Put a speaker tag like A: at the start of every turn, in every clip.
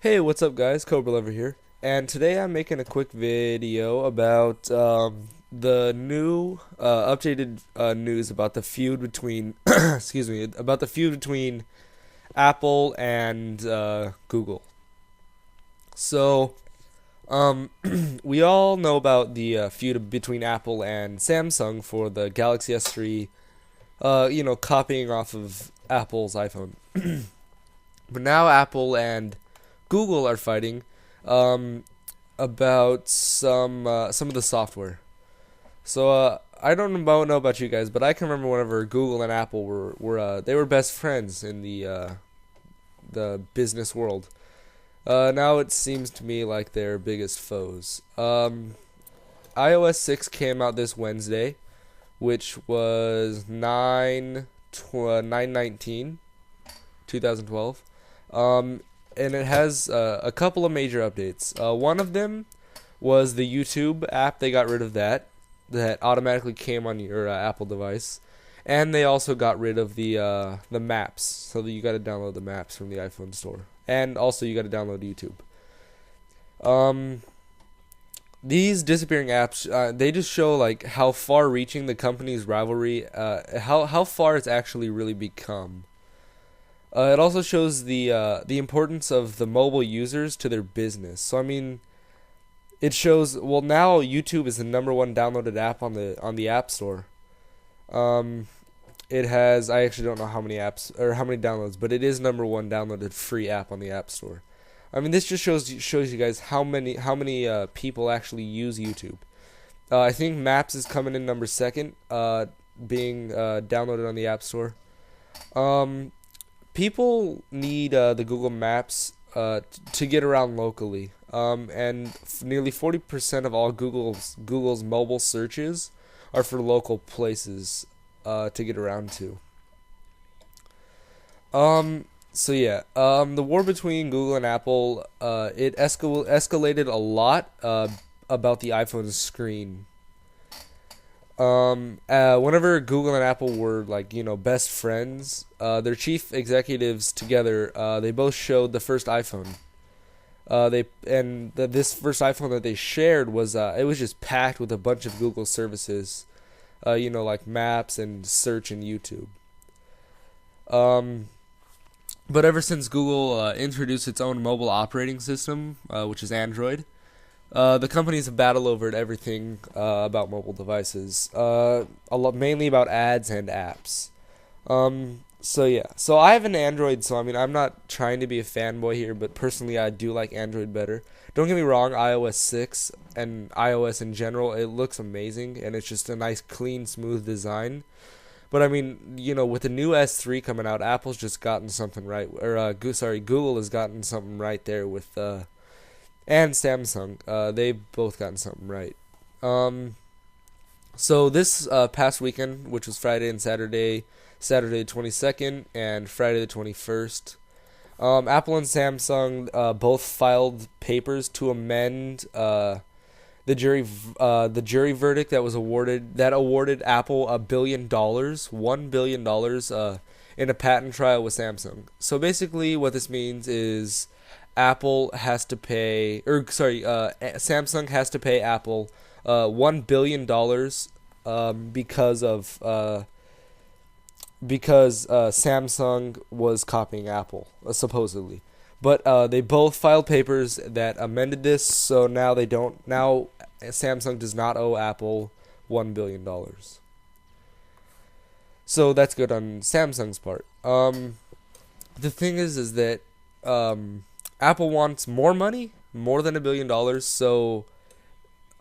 A: Hey, what's up guys? Cobra Lover here. And today I'm making a quick video about the new updated news about the feud between excuse me, about the feud between Apple and Google. So, we all know about the feud between Apple and Samsung for the Galaxy S3, copying off of Apple's iPhone. But now Apple and Google are fighting about some of the software. So I don't know about you guys, but I can remember whenever Google and Apple were they were best friends in the business world. Now it seems to me like they're biggest foes. iOS 6 came out this Wednesday, which was 9/19, 2012. And it has a couple of major updates. One of them was the YouTube app. They got rid of that automatically came on your Apple device, and they also got rid of the maps, so that you got to download the maps from the iPhone store, and also you got to download YouTube. These disappearing apps, they just show like how far-reaching the company's rivalry, how far it's actually really become. It also shows the importance of the mobile users to their business. So I mean, it shows, well, now YouTube is the #1 downloaded app on the App Store. It has, I actually don't know how many apps or how many downloads, but it is #1 downloaded free app on the App Store. I mean, this just shows you guys how many people actually use YouTube. I think Maps is coming in #2, being downloaded on the App Store. People need the Google Maps to get around locally, and nearly 40% of all Google's mobile searches are for local places to get around to. So yeah, the war between Google and Apple, it escalated a lot about the iPhone screen. Whenever Google and Apple were best friends, their chief executives together, they both showed the first iPhone. This first iPhone that they shared was it was just packed with a bunch of Google services, like Maps and Search and YouTube. But ever since Google introduced its own mobile operating system, which is Android, the companies have battled over everything about mobile devices, mainly about ads and apps. So yeah, so I have an Android, so I mean, I'm not trying to be a fanboy here, but personally I do like Android better. Don't get me wrong, iOS 6 and iOS in general, it looks amazing, and it's just a nice, clean, smooth design. But I mean, with the new S3 coming out, Apple's just gotten something right, or Google has gotten something right there with and Samsung. They've both gotten something right. So this past weekend, which was Friday and Saturday the 22nd and Friday the 21st, Apple and Samsung both filed papers to amend the jury verdict that awarded Apple $1 billion, $1 billion in a patent trial with Samsung. So basically, what this means is Apple has to pay, Samsung has to pay Apple $1 billion because Samsung was copying Apple, supposedly. But they both filed papers that amended this, so now Samsung does not owe Apple $1 billion. So that's good on Samsung's part. The thing is that Apple wants more money, more than $1 billion, so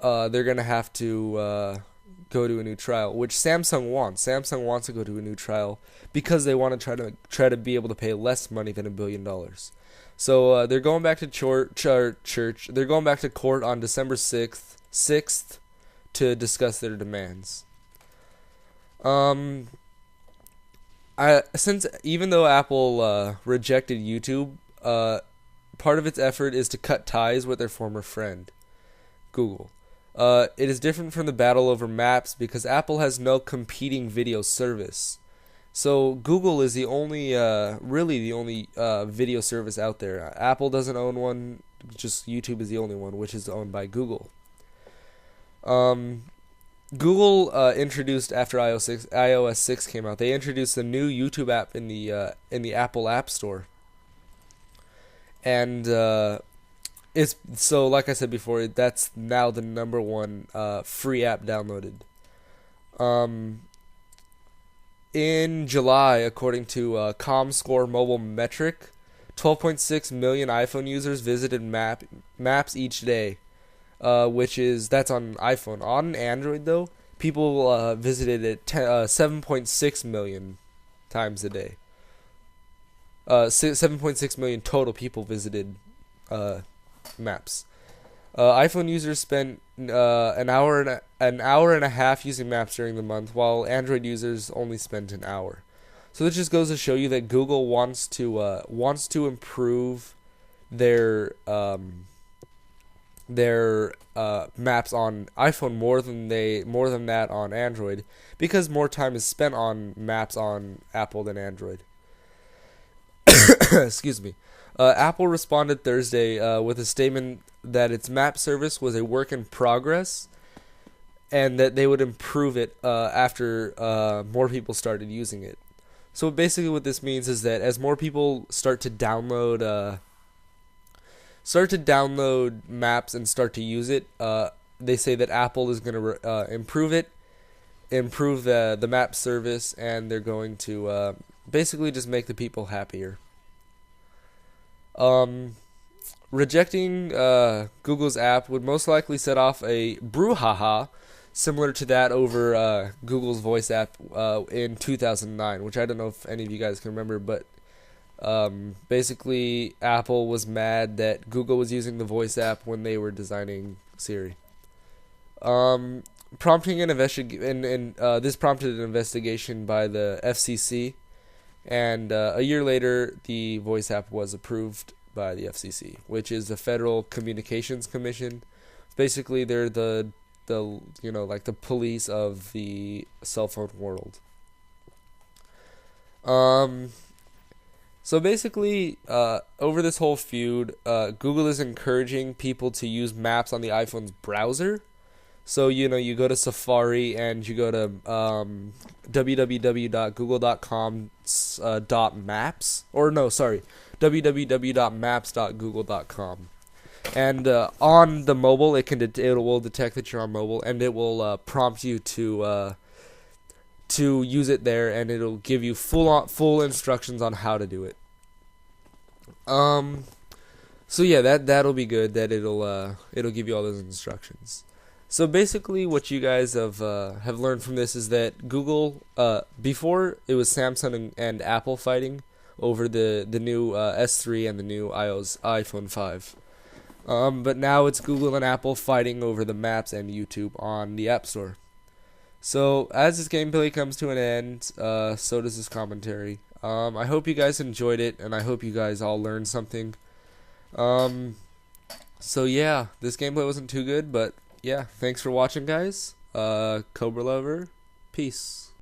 A: they're gonna have to go to a new trial, which Samsung wants. Samsung wants to go to a new trial because they want to try to be able to pay less money than $1 billion. So they're going back to church. They're going back to court on December 6th to discuss their demands. Since even though Apple rejected YouTube, part of its effort is to cut ties with their former friend, Google. It is different from the battle over Maps because Apple has no competing video service. So Google is the only, really the only video service out there. Apple doesn't own one. Just YouTube is the only one, which is owned by Google. Um, Google introduced after iOS 6 came out. They introduced the new YouTube app in the Apple App Store, and it's so like I said before, that's now the number one free app downloaded. Um, in July, according to ComScore Mobile Metric, 12.6 million iPhone users visited Maps each day, that's on iPhone. On Android, though, people visited it 7.6 million times a day. 7.6 million total people visited Maps. iPhone users spent an hour and a half using Maps during the month, while Android users only spent an hour. So this just goes to show you that Google wants to improve their maps on iPhone more than that on Android, because more time is spent on maps on Apple than Android. Excuse me. Apple responded Thursday with a statement that its map service was a work in progress, and that they would improve it after more people started using it. So basically, what this means is that as more people start to download maps and start to use it, they say that Apple is going to improve the map service, and they're going to basically just make the people happier. Rejecting Google's app would most likely set off a brouhaha similar to that over Google's voice app in 2009, which I don't know if any of you guys can remember, but basically Apple was mad that Google was using the voice app when they were designing Siri. Prompting an this prompted an investigation by the FCC, and a year later the voice app was approved by the FCC, which is the Federal Communications Commission. Basically, they're the like the police of the cell phone world. So basically, over this whole feud, Google is encouraging people to use Maps on the iPhone's browser. So you go to Safari and you go to www.google.com.maps, or no, sorry, www.maps.google.com. And on the mobile, it will detect that you're on mobile, and it will prompt you to use it there, and it'll give you full instructions on how to do it. So yeah, that'll be good. That it'll give you all those instructions. So basically, what you guys have learned from this is that Google, before it was Samsung and Apple fighting over the new S3 and the new iPhone 5. But now it's Google and Apple fighting over the Maps and YouTube on the App Store. So as this gameplay comes to an end, so does this commentary. I hope you guys enjoyed it, and I hope you guys all learned something. So yeah, this gameplay wasn't too good, but yeah, thanks for watching, guys. Cobra Lover, peace.